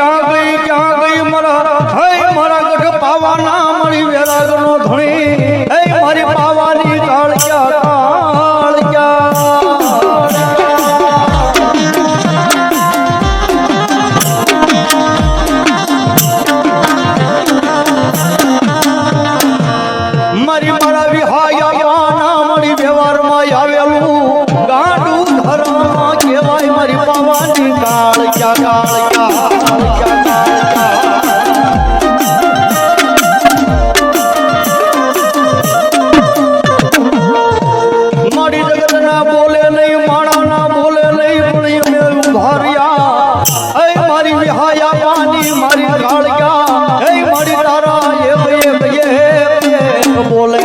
ક્યાં ગઈ મારા હે મારા ગઢ પાવાના મળી વેરાગનો ધણી હે મારી પાવાની કાળિયા મારી મારા વિહાયા ના મળી વ્યવહારમાં આવેલું ગાડું ધર્મ કહેવાય મારી પાવાની કાળિયા મારી જગત ના બોલે નહીં માણા ના બોલે નહીં પણ મેં ઉભાર્યા હે મારી વિહાયા પાની મારી કાળિયા હે મારી તારા બોલે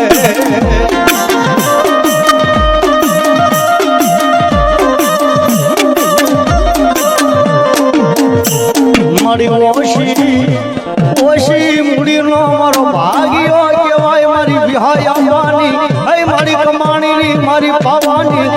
મારી ઓશી મૂડીનો મારો ભાગ્યો કહેવાય મારી વિહાયા પાની હે મારી કમાણીની મારી પાવાની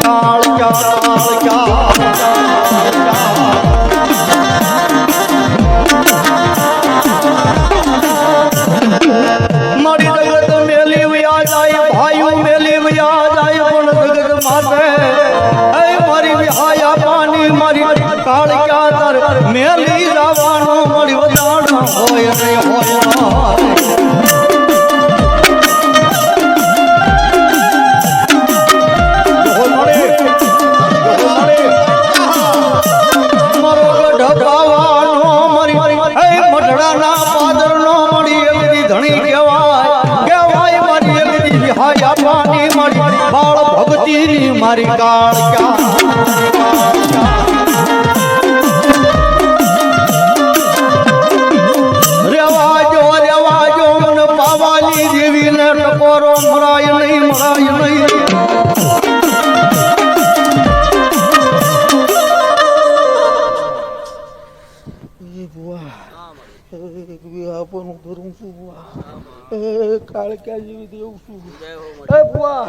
મારી જગત મેલી વ્યા જાય ભાઈઓ મેલી વ્યા જાય પણ જગત માતે હે મારી વિહાયા પાની મારી કાળિયા તાર મેલી જવાનો મારી વદાણ હોય રે હોય મારો ગઢ પાવાનો મારી હે મઢડાના પાદરનો મળી એવી ધણી કહેવાય મારી એવી વિહાયા પાની મારી બાળ ભક્તિની મારી કાળિયા રેવાજો મને પાવાની દેવીને ટકોરો મરાય નહીં આપવાનું કરું છું કાળિયા જેવી દેવું છું બુઆ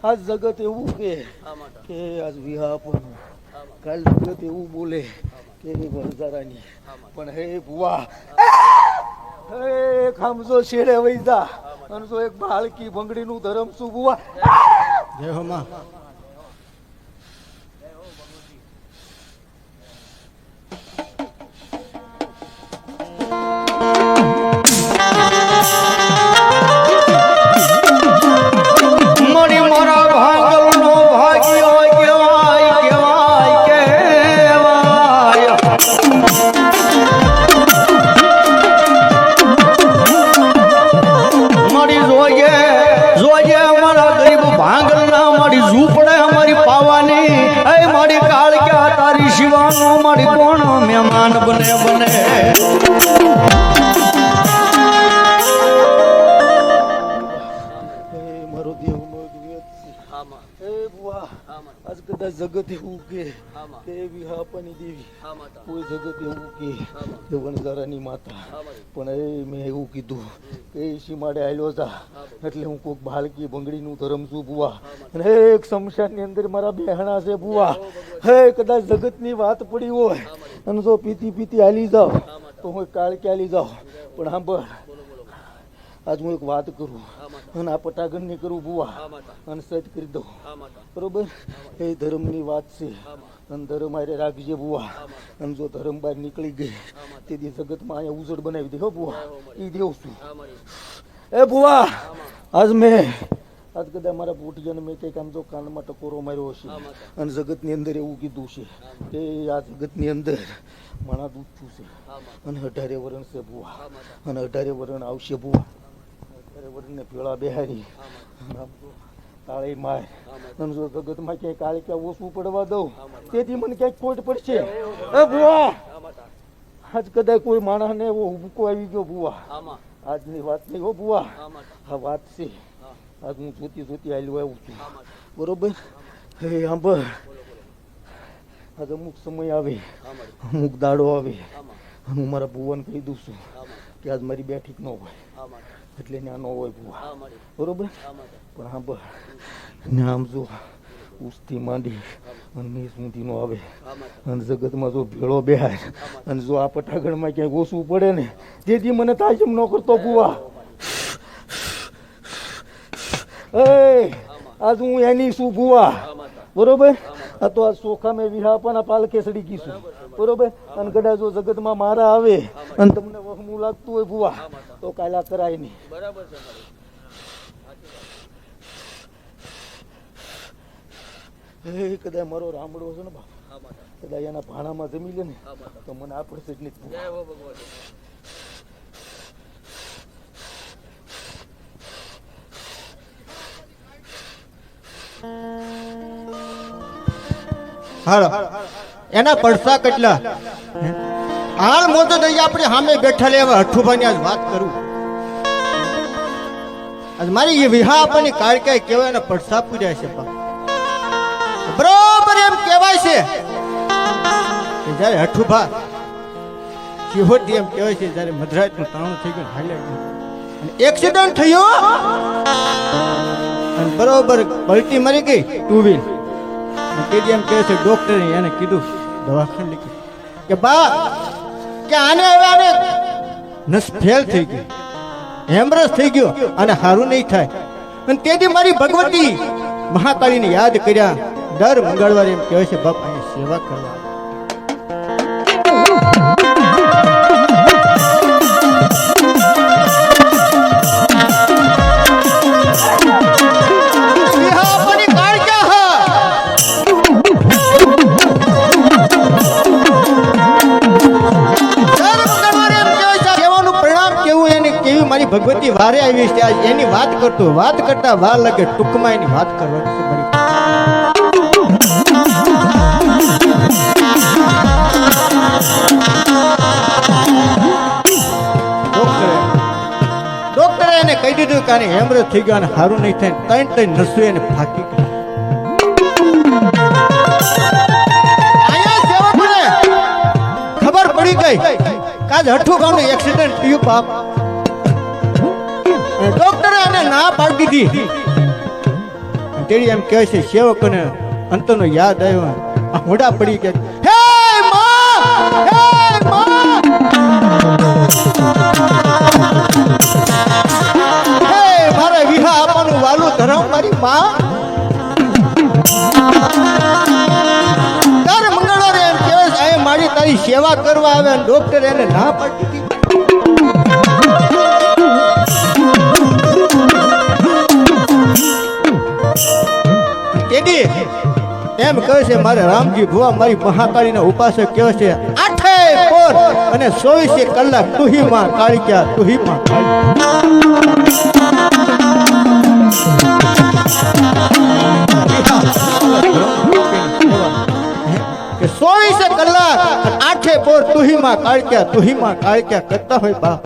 આજ જગત એવું કે આજ વિવાહ આપવાનું કાલ જગત એવું બોલે કે વરદારાની પણ હે બુઆ એક સમજો છેડે વૈદા અને જો એક બાળકી ભંગડીનું ધરમ છું બુઆ જય હો માં મારી કોણ મહેમાન બને મારો દેવનો આજ કદાચ જગત એવું કે વિહાપાની દેવી કોઈ જગત એવું કે વણઝારાની માતા પણ મેં એવું કીધું કે સીમાડે આવેલો જા એટલે હું કોઈક બાળકી બંગડીનું ધરમ છું બુઆ અને એક શમશાનની અંદર મારા બેહણા છે બુઆ હે કદાચ જગતની વાત પડી હોય અને જો પીતી હાલી જાવ તો હું કાળકી હાલી જાઉં પણ સાંભળ આજ હું એક વાત કરું અને આ પટાગણની કરું બુઆ અને સજ કરી દઉં બરોબર એ ધર્મની વાત છે અને ધર્મ આરે રાખજે બુઆ અને જો ધર્મ બહાર નીકળી ગઈ તેથી જગતમાં અહીંયા ઉજળ બનાવી દે હો બુઆ એ દેવું છું એ બુઆ આજ કદાચ મારા પોટીયાને મેં કંઈક આમ તો કાનમાં ટકોરો માર્યો હશે અને જગતની અંદર એવું કીધું છે કે આ જગતની અંદર માણા દૂધતું છે અને 18 વરણ છે બુઆ અને 18 વરણ આવશે બુઆ 18 વરણને ભેળા બેહારી આમ તો તાળી માર અને જો જગતમાં ક્યાંય કાળિયા ઓછું પડવા દઉં તેથી મને ક્યાંક ખોટ પડશે એ બુઆ આજ કદાચ કોઈ માણસને એવો હુબકો આવી ગયો બુઆ આજની વાત નહીં હો બુઆ આ વાત છે આજ હું જોતી હાલ્યો આવું છું બરોબર હે સાંભળ આજ અમુક સમય આવે અમુક દાડો આવે અને હું મારા ભુવાને કહી દઉં છું કે આજ મારી બેઠીક ન હોય એટલે ત્યાં ન હોય ભુવા બરોબર પણ સાંભળ ને આમ જો ઉસથી માંડી અને મેં સુધી નો આવે અને જગતમાં જો ભેળો બેહાય અને જો આ પટાગણમાં ક્યાંય ઓછું પડે ને તેથી મને તાજમ ન કરતો બુવા. આજ હું એની શું બુવા, બરોબર? આ તો આ ચોખા મેં વિહાપાના પાલકે સડી ગઈશું, બરોબર? અને કદાચ જો જગતમાં મારા આવે અને તમને વહમું લાગતું હોય બુવા તો કાલા કરાય નહીં. બરાબર છે. કદાચ મારો રામડો છે ને બાપા, કદાચ એના ભાણામાં જમી લે ને તો મને આ પડશે જ નહીં. હાલો એના પડસા કેટલા હાલ મોટો દઈ આપણે સામે બેઠા લેવા હઠુભાઈ આજ વાત કરું. આજ મારી એ વિહા આપવાની કાળકાઈ કહેવાય એના પડસા પૂર્યા છે. બરોબર એમ કહેવાય છે કે જયારે હઠુભા શિહોરથી એમ કહેવાય છે જયારે મધરાતનું તાણું થઈ ગયું હાલે અને એક્સિડન્ટ થયો અને બરોબર પલટી મરી ગઈ ટુ વ્હીલ. એમ કહે છે ડોક્ટરે એને કીધું દવાખાને લીધું કે બા કે આને હવે આને નસ ફેલ થઈ ગઈ, હેમરેજ થઈ ગયો અને સારું નહીં થાય. અને તેથી મારી ભગવતી મહાકાળીને યાદ કર્યા. દર મંગળવારે એમ કહે છે બાપ અહીં સેવા કરવા. મારી ભગવતી વારે આવી છે આજ એની વાત કરતો વાત કરતા વાર લાગે ટૂંકમાં એની વાત કરવાની છે. ડોક્ટરે એને કહી દીધું કે આને હેમરેજ થઈ ગયો અને સારું નહીં થાય. ત્રણ નસું એને ફાકી ગઈ. ખબર પડી ગઈ કાજ હઠું ગામનું એક્સિડન્ટ થયું બાપ. ડોક્ટરે એને ના પાડી દીધી. તેડી એમ કહે છે સેવકોને અંતનો યાદ આવ્યો મોઢા પડી કે હે માં, હે માં, હે મારે વિહા આપવાનું વાલું ધરાવ મારી માં. દર મંગળવારે એમ કહે છે મારી તારી સેવા કરવા આવે. ડોક્ટરે એને ના પાડી દીધી. એમ કહે છે મારે રામજી ભુવા મારી મહાકાળીના ઉપાસક કહે છે 8 પોર અને 24 કલાક તુહી માં કાળિકા તુહી માં કે 24 કલાક 8 પોર તુહી માં કાળિકા કરતા હોય બા.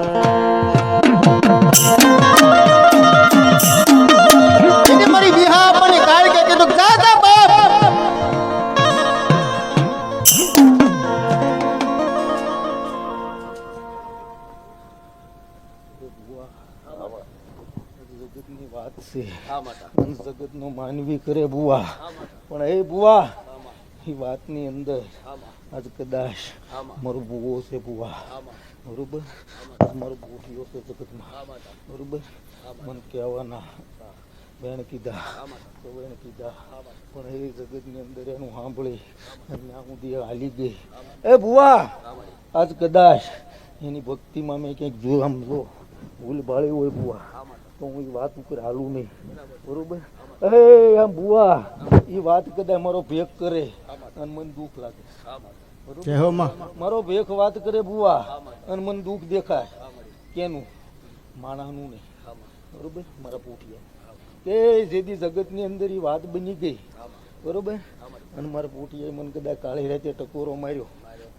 મારી વિહા આપવાની કાળિકા કીધું દાદા બાપ જગત નો માનવી કરે બુવા, પણ એ બુવા એ વાત ની અંદર આજ કદાચ મારો બુવો છે બુવા, બરોબર? મારો બુટીઓ છે જગતમાં, બરોબર? મને કહેવાના બેન કીધા તો બેન કીધા પણ એ જગત ની અંદર એનું સાંભળી અને હું હાલી ગઈ. એ બુવા આજ કદાચ એની ભક્તિમાં મેં ક્યાંક જો આમ જો ભૂલ બાળી હોય બુવા તો હું એ વાત ઉપર હાલું નહીં, બરોબર? આમ બુવા એ વાત કદાચ મારો ભેગ કરે અને મને દુઃખ લાગે, મારો ભેગ વાત કરે બુવા અને મને દુઃખ દેખાય. કેનું? માણાનું નહીં, બરોબર? મારા પોઠિયા કે જેથી જગત ની અંદર એ વાત બની ગઈ, બરોબર? અને મારા પોઠિયાએ મને કદાચ કાળી રાતે ટકોરો માર્યો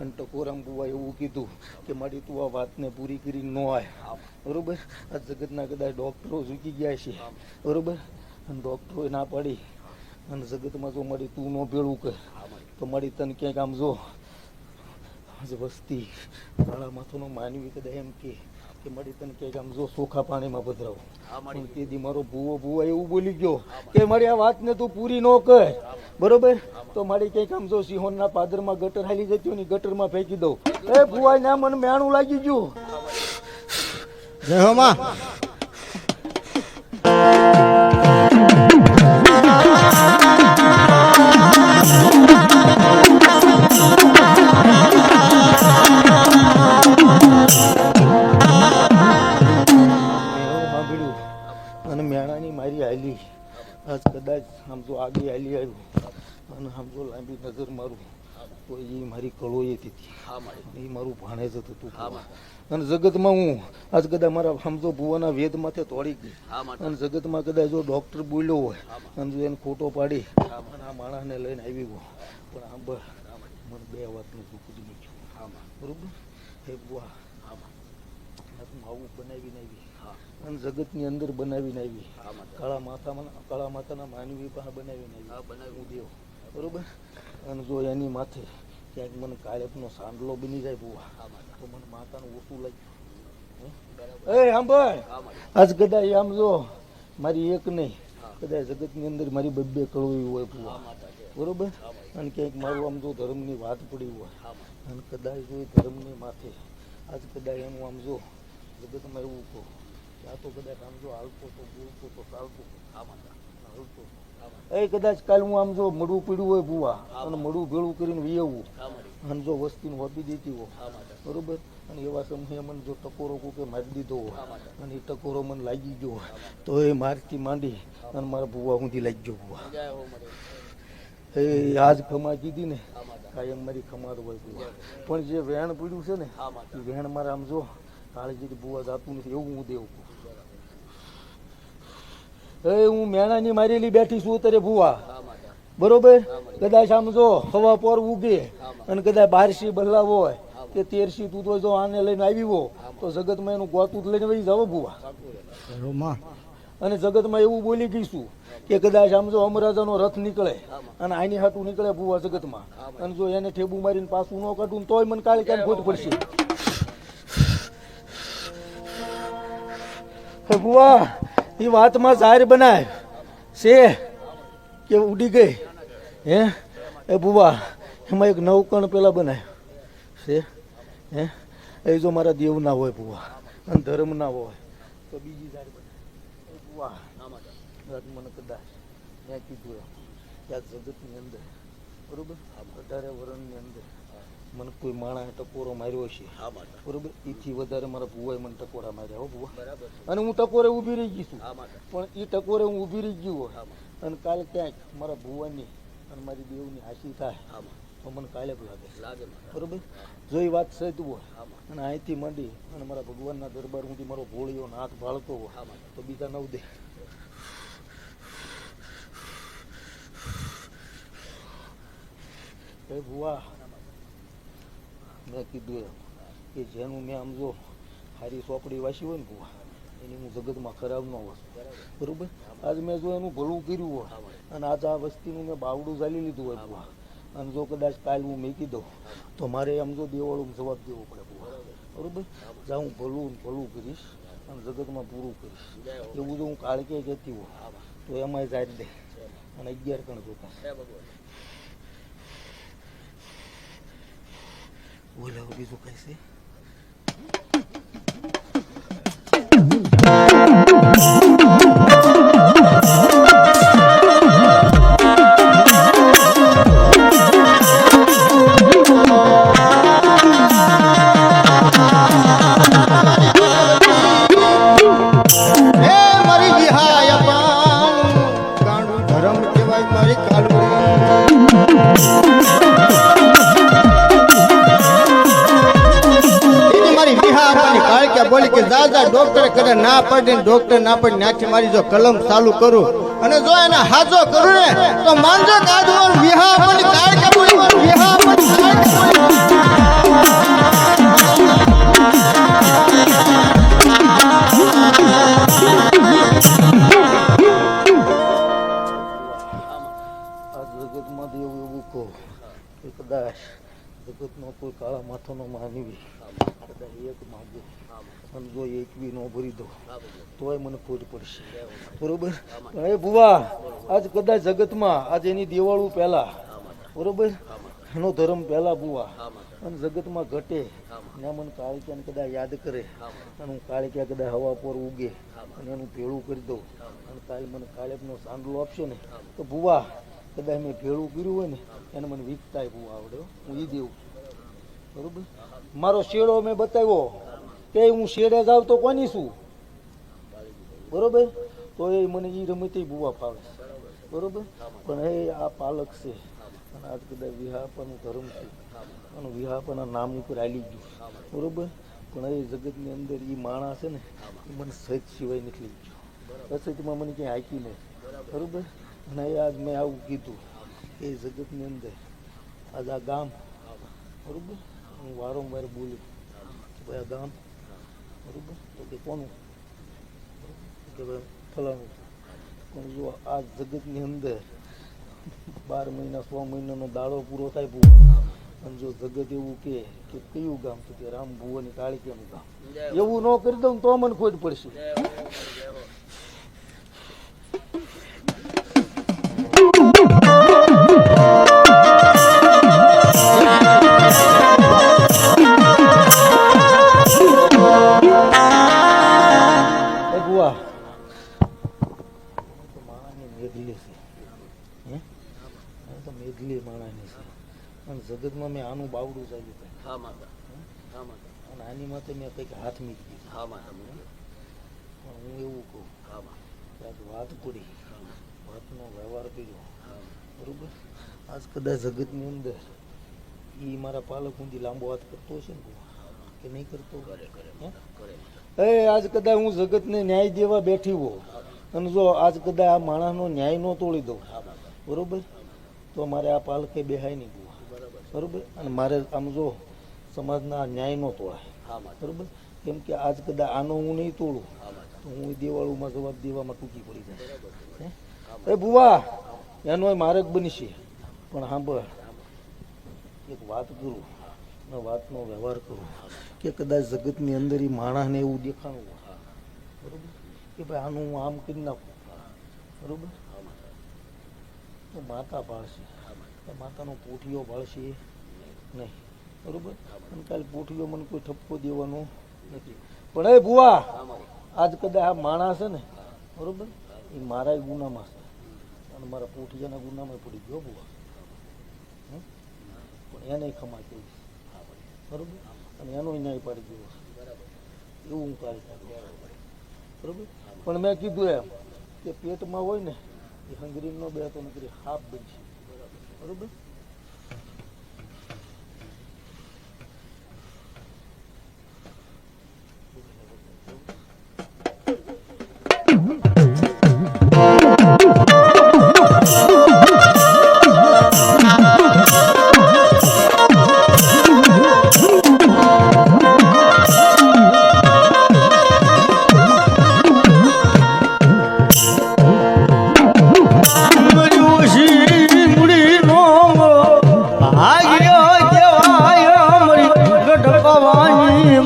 અને ટકોરામાં બુવા એવું કીધું કે મારી તું આ વાતને પૂરી કરી ન આય, બરોબર? આ જગતના કદાચ ડોક્ટરો ઝૂકી ગયા છે, બરોબર? અને ડોક્ટરોએ ના પાડી અને જગતમાં જો મારી તું ન ભેળું કર તો મારી તને ક્યાંક આમ જો વસ્તી કાળા માથાનો માનવી કદાચ એમ કે કે મારી તને કે આમ જો ચોખા પાણીમાં પધરાવો પણ તેથી મારો ભૂવો એવું બોલી ગયો કે મારી આ વાતને તું પૂરી ન કર બરોબર તો મારી કંઈક આમ જો સિંહોના પાદરમાં ગટર હાલી જતી હોય ને ગટરમાં ફેંકી દઉં એ ભૂવા ના મને મેણું લાગી ગયું જય હો માં અને મેણાની મારી હાલી આજ કદાચ આમ જો આગળ હાલી આવ્યું અને આમ જો લાંબી નજર મારું તો એ મારી કળોએ હતી એ મારું ભાણે જ હતું અને જગતમાં હું આજ કદાચ મારા આમ જો ભુવાના વેદ માથે તોડી ગઈ અને જગતમાં કદાચ જો ડોક્ટર બોલ્યો હોય અને જો એને ખોટો પાડી અને આ માણસને લઈને આવી ગયો પણ આમ મને બે વાતનું દુઃખ મૂક્યું બરોબર હે બુઆ આવું બનાવીને આવી અને જગતની અંદર બનાવીને આવી કાળા માતાના માનવી પાસે બનાવીને આવી દેવ બરોબર અને જો એની માથે ક્યાંક મને કાળેપનો સાંડલો બની જાય બુવા તો મને માતાનું ઓછું લાગ્યું એ સાંભળ આજ કદાચ આમ જો મારી એક નહીં કદાચ જગતની અંદર મારી બબ્બે કળવી હોય બુવા બરોબર અને ક્યાંક મારું આમ જો ધર્મની વાત પડી હોય અને કદાચ જો એ ધર્મની માથે આજ કદાચ એનું આમ જો જગતમાં એવું કહું આ તો કદાચ આમ જો હાલતો તો બોલતો તો ચાલતો હાલતો એ કદાચ કાલ હું આમ જો મડું પીડ્યું હોય ભૂવા અને મડું ભેળું કરીને વિયવું અને જો વસ્તીને વાપી દેતી હોય બરોબર અને એવા સમયે મને જો ટકોરો કોકે મારી દીધો હોય અને એ ટકોરો મને લાગી ગયો હોય તો એ મારથી માંડી અને મારા ભૂવા સુધી લાગી ગયો ભૂવા એ આજ ખમા કીધી ને કાયમ મારી ખમાર હોય ભૂવા પણ જે વેણ પીડ્યું છે ને એ વેણ મારા આમ જો કાળજી ભૂવા જાતું નથી એવું હું દેવું એ હું મેણાની મારેલી બેઠી છું અત્યારે ભૂવા બરોબર કદાચ આમ જો હવા પર ઉગે અને કદાચ બારસી બદલાવ હોય કે તેરસી તું તો જો આને લઈને આવી હો તો જગતમાં એનું ગોતું લઈને વહી જાવ ભૂવા અને જગતમાં એવું બોલી ગઈશું કે કદાચ આમ જો અમરાજાનો રથ નીકળે અને આની હાટું નીકળે ભૂવા જગતમાં અને જો એને ઠેબુ મારીને પાછું ન કાઢું તોય મને કાલે ક્યાંક ખોટ પડશે ભૂવા એ વાતમાં જાહેર બનાય છે કે ઉડી ગઈ હે એ ભૂવા એમાં એક નવકણ પેલા બનાય છે હે એ જો મારા દેવ ના હોય ભૂવા અને ધર્મ ના હોય તો બીજી જાહેર બનાય એ ભૂવા મને કદાચ મેં કીધું એમ કે આ જગતની અંદર બરોબર 18 વર્ષની અંદર મને કોઈ માણસે ટકોરો માર્યો છે બરોબર એથી વધારે મારા ભુવાએ મને ટકોરા માર્યા હો ભુવા અને હું ટકોરે ઊભી રહી ગઈ છું પણ એ ટકોરે હું ઊભી રહી ગયું હોય અને કાલે ક્યાંક મારા ભુવાની અને મારી દેવની હાસી થાય તો મને કાલે લાગે બરોબર જો એ વાત સહેતું હોય અને અહીંથી માંડી અને મારા ભગવાનના દરબાર સુધી મારો ભોળીઓ હાથ ભાળતો હોય તો બીજા નવ દે એ ભુવા મેં કીધું એમ કે જેનું મેં આમ જો સારી ચોપડી વાંચી હોય ને ભૂવા એની હું જગતમાં ખરાબ ન હોય બરોબર આજ મેં જો એનું ભલું કર્યું હોય અને આજ આ વસ્તીનું મેં બાવડું ચાલી લીધું હોય ભૂવા અને જો કદાચ કાલ હું મેકી દઉં તો મારે આમ જો દેવાળું જવાબ દેવો પડે ભૂવા બરોબર જા હું ભલું કરીશ અને જગતમાં પૂરું કરીશ એવું જો હું કાળકે કહેતી હોય તો એમાંય જાય દે અને 11 કણ જોતા બોલો બીજું કઈ છે બોલી કે દાદા ડોક્ટર કરે ના પડે ડોક્ટર ના પડે ત્યાંથી મારી જો કલમ ચાલુ કરું અને જો એને હાજો કરું ને તો માનજો કે આજ મારું વિવાહ પણ કાળ કે બોલી મારું વિવાહ પણ કાળ કે બોલી આ જગતમાં દેવ એવું કહો કે કદાચ જગતનો કોઈ કાળા માથાનો માનવી કદાચ એક માગું અને જો એકવી નો ભરી દો તોય મને ખોટ પડશે બરોબર. પણ એ ભુવા આજ કદાચ જગતમાં આજ એની દિવાળું પહેલા બરોબર એનો ધર્મ પહેલા ભુવા અને જગતમાં ઘટે ને મને કાળિકાને કદાચ યાદ કરે અને હું કાળિકા કદાચ હવા પર ઉગે અને એનું ભેળું કરી દઉં અને કાલે મને કાળેકનો સાંડલો આપશે ને તો ભુવા કદાચ મેં ભેળું કર્યું હોય ને એને મને વીકતાય ભુવા આવડે હું ઈ દેવું બરોબર. મારો શેડો મેં બતાવ્યો કે હું શેડે જાઉં તો કોની શું બરોબર તો એ મને એ રમતી ભુવા ફાવે બરોબર. પણ એ આ પાલક છે અને આજ કદાચ વિહાપાનું ધર્મ છે અને વિહાપાના નામ ઉપર આલી ગયું બરોબર. પણ એ જગતની અંદર એ માણસ છે ને એ મને સહિત સિવાય નીકળી ગયો અસહિતમાં મને ક્યાંય હાકી નહીં બરોબર. અને એ આજ મેં આવું કીધું એ જગતની અંદર આજ આ ગામ બરોબર હું વારંવાર બોલું કે ભાઈ આ ગામ બરોબર તો કે કોનું કે ભાઈ ફલાણું પણ જો આ જગતની અંદર 12 મહિના 100 મહિનાનો દાડો પૂરો થાય ભૂવા અને જો જગત એવું કે કયું ગામ તો કે રામ ભુવાની કાળિકાનું ગામ એવું ન કરી દઉં તો મને ખોટ પડશે. જગતમાં મેં આનું બાવડું ચાલ્યું અને આની માટે મેં કંઈક હાથ મીકી પણ હું એવું કહું કે આજ વાત પડી વાતનો વ્યવહાર કર્યો બરોબર. આજ કદાચ જગતની અંદર એ મારા પાલક ઊંધી લાંબો હાથ કરતો હશે ને કે નહીં કરતો આજ કદાચ હું જગતને ન્યાય દેવા બેઠી હો અને જો આજ કદાચ આ માણસનો ન્યાય ન તોડી દઉં બરોબર તો મારે આ પાલકે બેહાય નહીં બરોબર. અને મારે આમ જો સમાજના ન્યાય નો તોડાય બરોબર. કેમ કે આજ કદાચ આનો હું નહીં તોડું તો હું દિવાળુમાં જવાબ દેવામાં ટૂંકી પડી જાય એ ભુવા એનો માર્ગ બનશે. પણ સાંભળ એક વાત કરું ને વાતનો વ્યવહાર કરું કે કદાચ જગતની અંદર એ માણસને એવું દેખાણું બરોબર કે ભાઈ આનું હું આમ કરી નાખું બરોબર તો માતા પાળશે માતાનો પોઠિયો ભાળશે નહીં બરોબર. અને કાલે પોઠિયો મને કોઈ ઠપકો દેવાનો નથી. પણ એ ભુવા આજ કદાચ આ માણસ છે ને બરોબર એ મારા ગુનામાં છે અને મારા પોઠિયાના ગુનામાં પડી ગયો ભુવા પણ એને ખમા કહી બરોબર અને એનો ન્યાય પાડી ગયો એવું હું કાલે બરોબર. પણ મેં કીધું એમ કે પેટમાં હોય ને એ હંગરી નો બે તો નકરી હાફ બનશે બરોબર.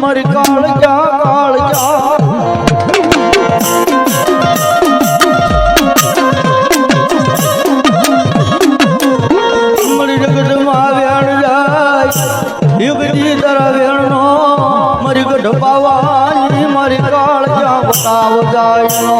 મારી કાળજા કાળજા મારી જગતમાં વેણ જાય યુગજી તારા વેણનો મારી ગઢ પાવાની મારી કાળજા બતાવ જાય નો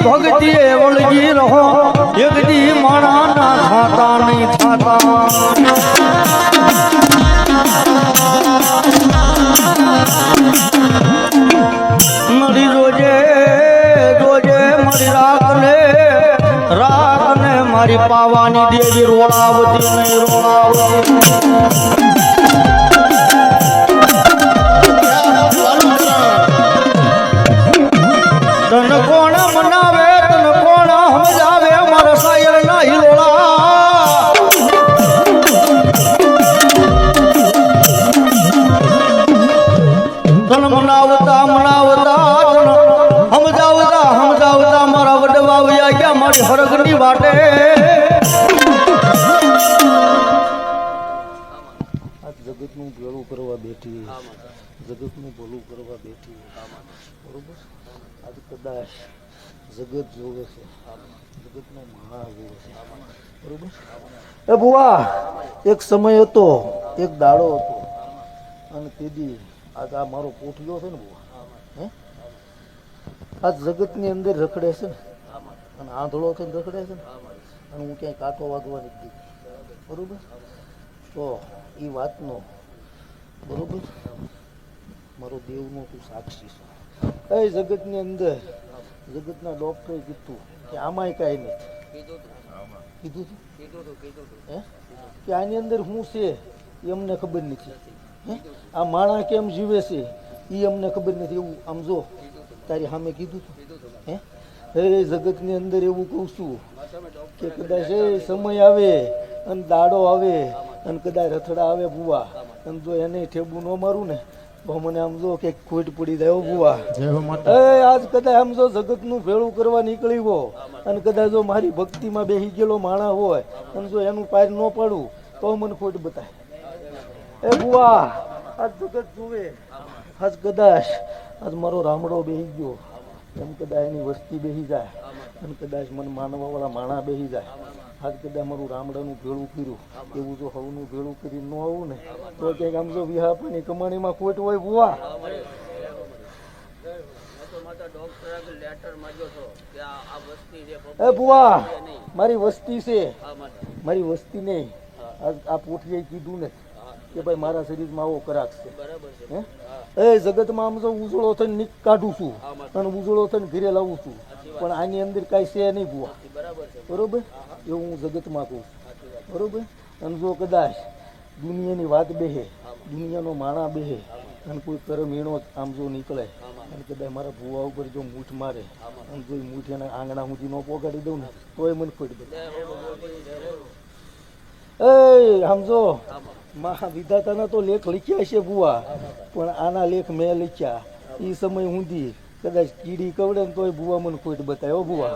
ભક્તિ વળગી રહો એકદી માણા ના થાતા નહીં થાતા મારી રોજે રોજે મારી રાત ને મારી પાવાની દેવી રોળાવતી નહીં રોળાવતી તન કોણ મનાવે તન કોણ સમજાવે મારા શાયર ના હિલોળા મનાવતા સમજાવતા મારા વડવા આવ્યા ગયા મારી હરગની વાટે. આ જગતનું ભેળું કરવા બેઠી, જગતનું ભલું કરવા બેઠી. બરોબર. આજ કદાચ જગત જોવે છે, જગતનો મહા જોવે છે. બરોબર. એ બુવા, એક સમય હતો, એક દાડો હતો, અને તેદી આજ આ મારો પોઠિયો છે ને બુવા, હે આ જગતની અંદર રખડે છે ને, અને આંધળો થઈને રખડે છે ને, અને હું ક્યાંય કાંટો વાગવા નથી દીધી. બરોબર. તો એ વાતનો બરોબર મારો દેવનો તું સાક્ષી છે. એ જગતની અંદર જગતના ડોક્ટરે કીધું કે આમાંય કાંઈ નથી. કીધું હે કે આની અંદર શું છે એ અમને ખબર નથી. હે આ માણસ કેમ જીવે છે એ અમને ખબર નથી. એવું આમ જો તારી સામે કીધું તું. હે એ જગતની અંદર એવું કહું છું કે કદાચ એ સમય આવે અને દાડો આવે અને કદાચ રથડા આવે બુવા, અને જો એને ઠેબુ ન મારું ને તો મને આમ જો કે ખોટ પડી જાય. બુવા આજ કદાચ આમ જો જગતનું ભેળું કરવા નીકળી હો, અને કદાચ જો મારી ભક્તિમાં બેસી ગયેલો માણા હોય અને જો એનું પાર ન પાડું તો મને ખોટ બતાય. એ બુવા આજ જગત જુએ, આજ કદાચ આજ મારો રામડો બેસી ગયો, એમ કદાચ એની વસ્તી બેસી જાય, અને કદાચ મને માનવાવાળા માણા બેસી જાય. આજ કદાચ મારું રામડાનું ભેળું કર્યું, એવું જો હવનું ભેળું કરી ન આવું ને તો ક્યાંક આમ જો વિહાપની કમાણીમાં ખોટ હોય. બુવા એ બુવા મારી વસ્તી છે, મારી વસ્તી નહીં. આ પોઠીએ કીધું ને કે ભાઈ મારા શરીરમાં આવો કરાક છે. એ જગતમાં આમ જો ઉજળો થઈને કાઢું છું અને ઉજળો થઈને ઘરે લાવું છું, પણ આની અંદર કાંઈ છે નહીં બુવા. બરોબર. એવું હું જગતમાં કહું છું. બરોબર. અને જો કદાચ દુનિયાની વાત બેહે, દુનિયાનો માણા બેહે, અને કોઈ કરમ એનો આમ જો નીકળે, અને કદાચ મારા ભુવા ઉપર જો મૂઠ મારે, અને જો મૂઠ એના આંગણા સુધી ન પોગાડી દઉં ને તોય મને ખોટ દે. એ સમજો મહા વિધાતાના તો લેખ લખ્યા છે બુવા, પણ આના લેખ મેં લખ્યા. એ સમય ઊંધી કદાચ કીડી કવડે ને તોય બુવા મને ખોટ બતાવે. બુવા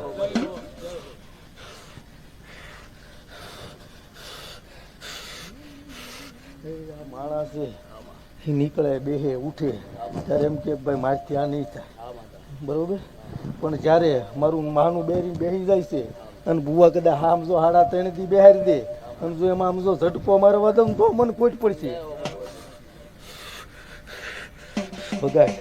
આ માણસ છે એ નીકળે બેહે ઉઠે ત્યારે એમ કે ભાઈ મારથી આ નહીં થાય. બરોબર. પણ જ્યારે મારું માનું બેરી બેસી જાય છે અને બુવા કદાચ આમ જો 3.5 દી બેહારી દે, અને જો એમાં આમ જો ઝટકો મારવા દઉં તો મને ખોટ પડશે. બગાય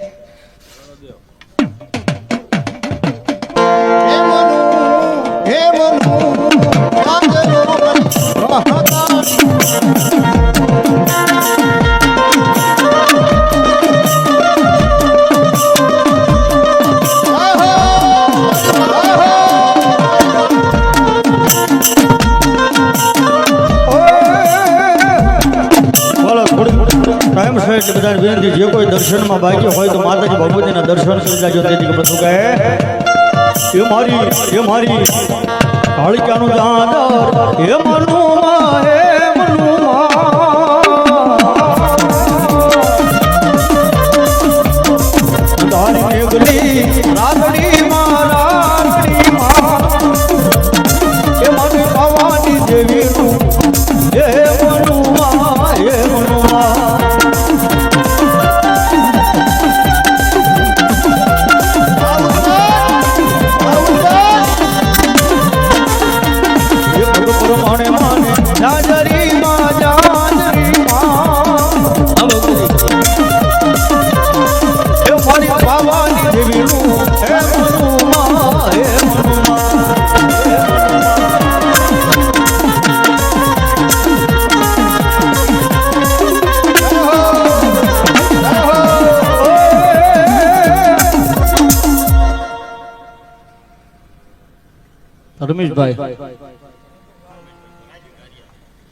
બધા વિનંતી, જે કોઈ દર્શનમાં બાકી હોય તો માતાજી ભગવતીના દર્શન કરી જાજો. તેથી બધું કહે એ મારી કાળિકાનું દાદર એ મનુમાં હે મનુમાં તારી મેઘલી રાતડી માં એ મારી પાવાની દેવીનું એ મનુમાં એ મનુમાં.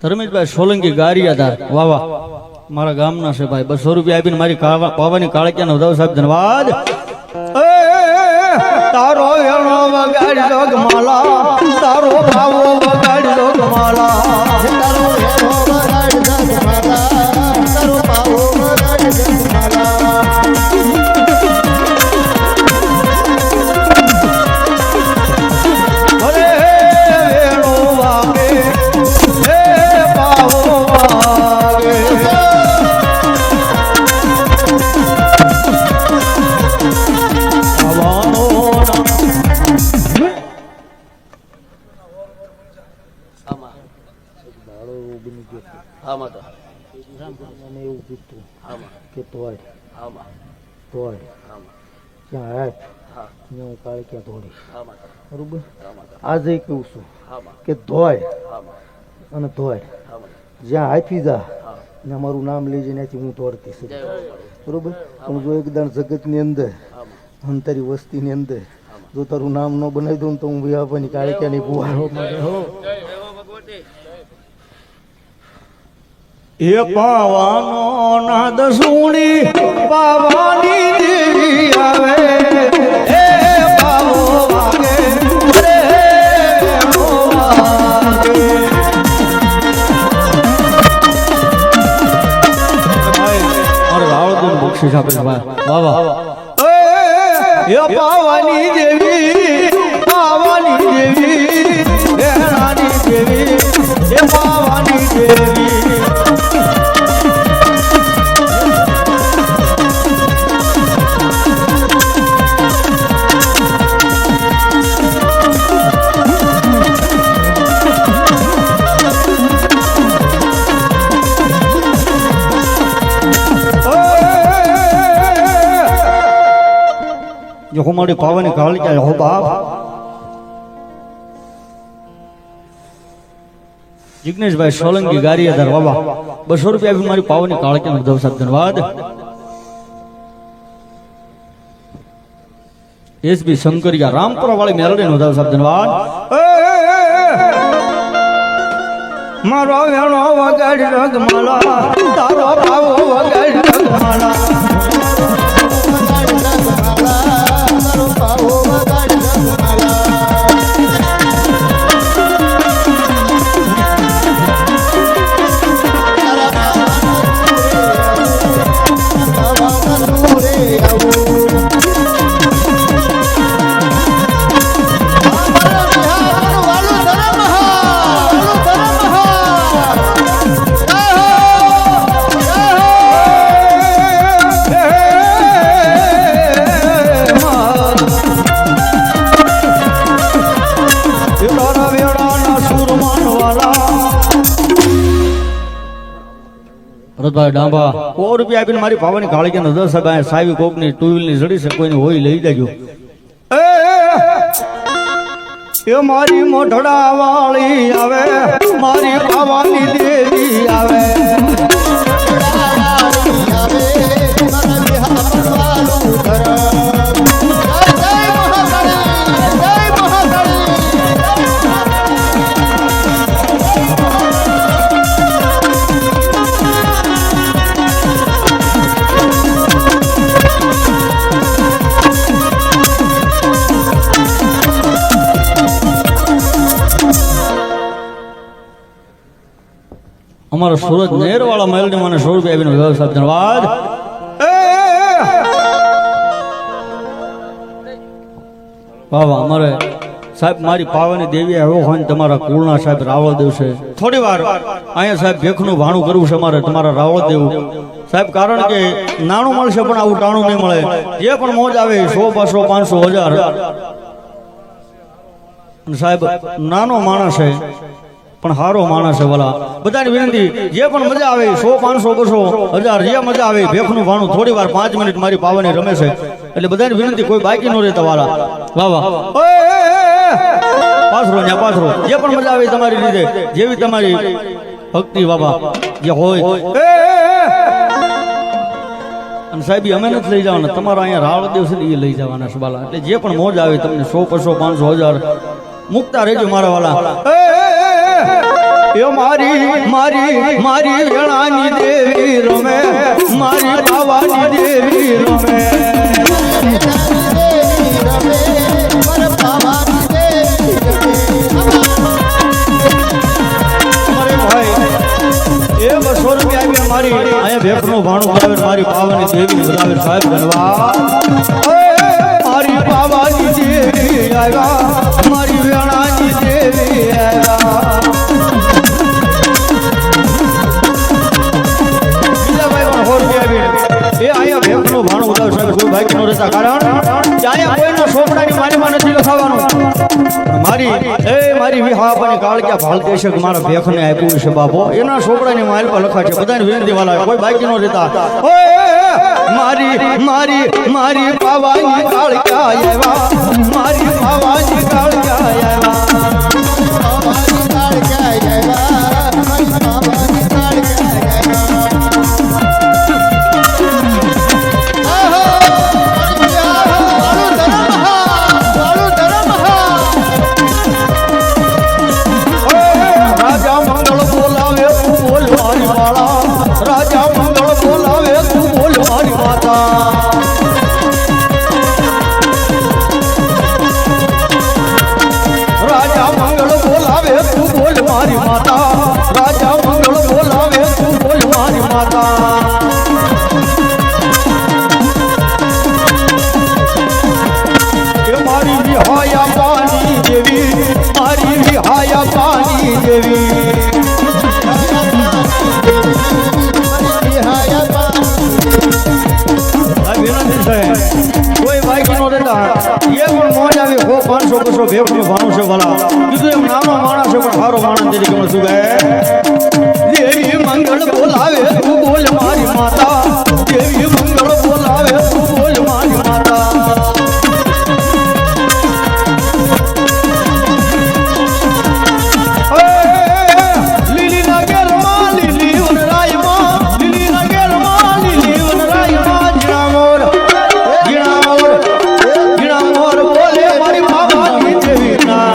ધર્મેશભાઈ સોલંકી ગારિયાદાર વાહ વાહ મારા ગામના છે ભાઈ. 200 રૂપિયા આપીને મારી પાવાની કાળકિયાનો ઉદાવ સાહેબ ધન્યવાદ. તારો વેણો વગાડી દો ગમાલા, તારો ભાવો વગાડી દો ગમાલા, તારો વેણો વગાડી દો ગમાલા, તારો ભાવો વગાડી દો ગમાલા. કે તોડ ક્યાં હાથ ત્યાં હું કાળે ક્યાં દોડી બરોબર આજે કહું છું કે ધોય અને ધોય જ્યાં હાફી જા ને મારું નામ લઈ જઈને ત્યાંથી હું દોડતી છું બરોબર પણ જો એકદમ જગતની અંદર અંતરી વસ્તીની અંદર જો તારું નામ ન બનાવી દઉં તો હું વિવાહની કાળે ક્યાં નહીં ભૂવા એ પાવાનો નાદ સુણી પાવાની દેવી આવે એ પાવો વાગે રે નો વાગે મારે રાવણ બક્ષીસ આપે છે વાહ વાહ એ પાવાની દેવી ભેણાની દેવી એ પાવાની દેવી જો હમારી પાવાની કાળ ક્યાં હો બાપ જિગ્નેશભાઈ સોલંકી ગારિયાધાર બાબા 200 રૂપિયા આપી મારી પાવાની કાળ ક્યાં ઉદ્ધવ સાહેબ ધન્યવાદ એસબી શંકરિયા રામપુરા વાળી મેલડી નો ઉદ્ધવ સાહેબ ધન્યવાદ મારો વેણો વગાડ રગમાલા તારો પાવો વગાડ રગમાલા ભરતભાઈ ડાંબા 100 રૂપિયા આપીને મારી પાવાની કાળી કે 10 સાહેબ કોકની ટુ વ્હીલ ની જડી છે કોઈને હોય લઈ જાજો એ મારી મોઢડા વાળી આવે મારી પાવાની દેવી આવે અમારો સુરત નેર વાળા મહેલ ને મને 100 રૂપિયા આપીને વ્યવસ્થા ધન્યવાદ બાબા અમારે સાહેબ મારી પાવાની દેવી આવ્યો હોય ને તમારા કુળના સાહેબ રાવળ દેવ છે થોડી વાર અહીંયા સાહેબ ભેખનું ભાણું કરવું છે અમારે તમારા રાવળ દેવ સાહેબ કારણ કે નાણું મળશે પણ આવું ટાણું નહીં મળે જે પણ મોજ આવે 100 200 500 1000 સાહેબ નાનો માણસ છે પણ હારો માણસ છે વાલા બધાની વિનંતી જે પણ મજા આવે 100 500 200 1000 જે મજા આવે ભેખનું ભાણું થોડી વાર 5 મિનિટ મારી પાવાની રમે છે એટલે બધાની વિનંતી કોઈ બાકી ન રહેતા વાલા વાહ વાહ પાછરો જે પણ મજા આવે તમારી રીતે જેવી તમારી ભક્તિ બાબા જે હોય અને સાહેબ અમે નથી લઈ જવાના તમારા અહીંયા રાવળ દેવ છે ને એ લઈ જવાના છે વાલા એટલે જે પણ મોજ આવે તમને 100 500 500 1000 મુકતા રહેજો મારા વાલા એ મારી વેણાની દેવી રમે મારી પાવાની દેવી રમે એ 200 રૂપિયા આપી મારી અહીંયા ભેખનું ભાણું બોલાવે મારી પાવાની દેવી બોલાવે સાહેબ ધન્યવાદ મારી પાવાની દેવી આવ્યા મારી વેણાની દેવી આવ્યા એ અહીંયા ભેખનું ભાણું બોલાવે સાહેબ કોઈ બાકી ન રહેતા કારણ કે અહીંયા કોઈના સોપડાની મારીમાં નથી લખાવાનું મારી વિહાવાની કાળ ક્યાં ભાલ દેશે કે મારા ભેખને આપ્યું છે બાપો એના સોપડાની માલ પર લખા છે બધાની વિનંતી વાળા કોઈ બાકી ન રહેતા મારી પાવાની કાળકા આવ્યા મારી પાવાની કાળકા આવ્યા પાવાની કાળકા આવ્યા મારી પાવાની કાળકા રાજા મંગળ બોલાવે તું બોલ મારી વાળા રાજા મંગળ બોલાવે તું બોલ મારી માતા રાજા મંગળ બોલાવે તું બોલ મારી માતા રાજા મંગળ બોલાવે તું બોલ મારી માતા મારી વિહાયા પાણી જેવી મારી વિહાયા પાણી જેવી કોઈ બાઈક નો દેતા એ પણ મોજ આવી 500 200 ભેગું ભાણું છે વાલા કીધું એમ નાનો માણસ છે પણ સારો માણસ તરીકે મને શું કહે દેવી મંગળ બોલાવે તું બોલ મારી માતા દેવી મંગળ બોલાવે તું બોલ મારી માતા લીલી ના ગેરમાં લીલી વનરાયમાં લીલી ના ગેરમાં લીલી વનરાયમાં જીણા મોર બોલે મારી બાબાની દેવી ના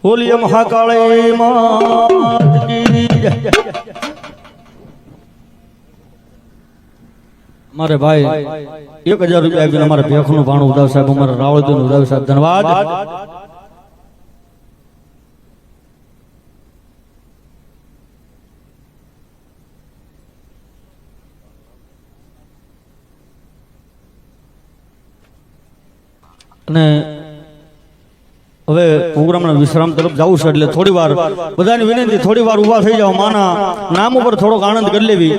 બોલીએ મહાકાળી માત કી જય મારે ભાઈ 1000 રૂપિયા આપીને અમારા ભેખનું ભાણું ઉદાવ સાહેબ અમારા રાવળદીન ઉદાવ સાહેબ ધન્યવાદ અને હવે પ્રોગ્રામના વિશ્રામ તરફ જવું છે એટલે થોડી વાર બધાની વિનંતી થોડી વાર ઊભા થઈ જાવ માના નામ ઉપર થોડોક આનંદ કરી લેવી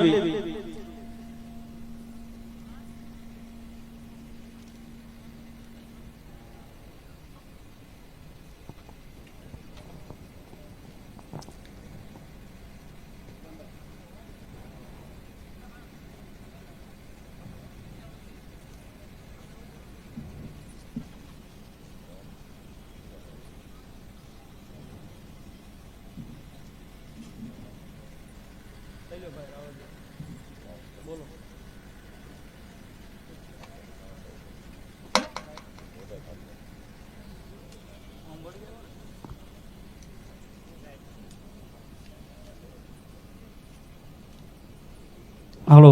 હાલો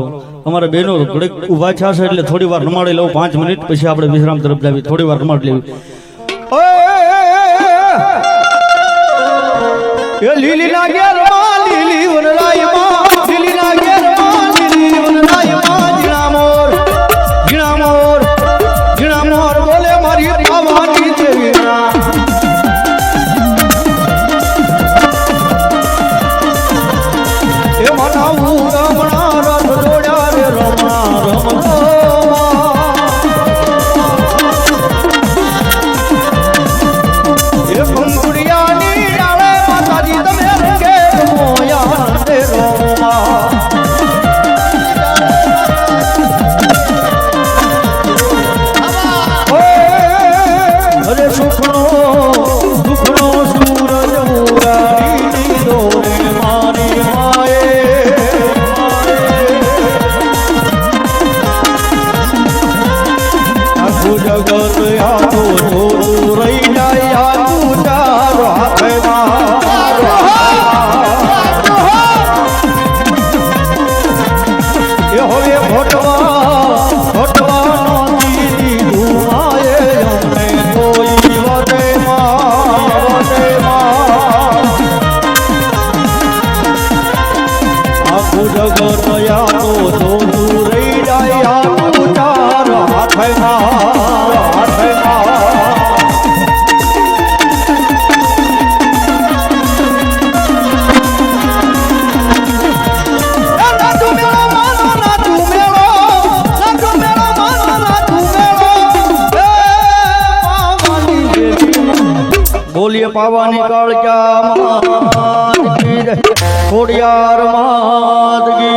અમારા બહેનો ઘડીક ઊભા છે એટલે થોડી વાર રમાડી લઉં 5 મિનિટ પછી આપણે વિશ્રામ તરફ જાવી થોડી વાર રમાડી લેવી એ લીલી ના ઘેરમાં લીલી વનરાયમાં લીલી ના ઘેરમાં લીલી વનરાયમાં જીણા મોર બોલે મારી પાવાની દેવી ના એ મનાવું ગમણા રથ દોડ્યા રે રમણા એ કંકુડિયાની ડાળે માતાજી તમે રંગે મોયા રે રોમા અરે સુખનો સૂરજ ઉરાડી દીધો રે મારી માએ આખું જગત આખો જોરું રહી જાય આખું ચારો હાથમાં એ બોલીએ પાવાની કાળક્યા માત કી જય, ખોડિયાર માત કી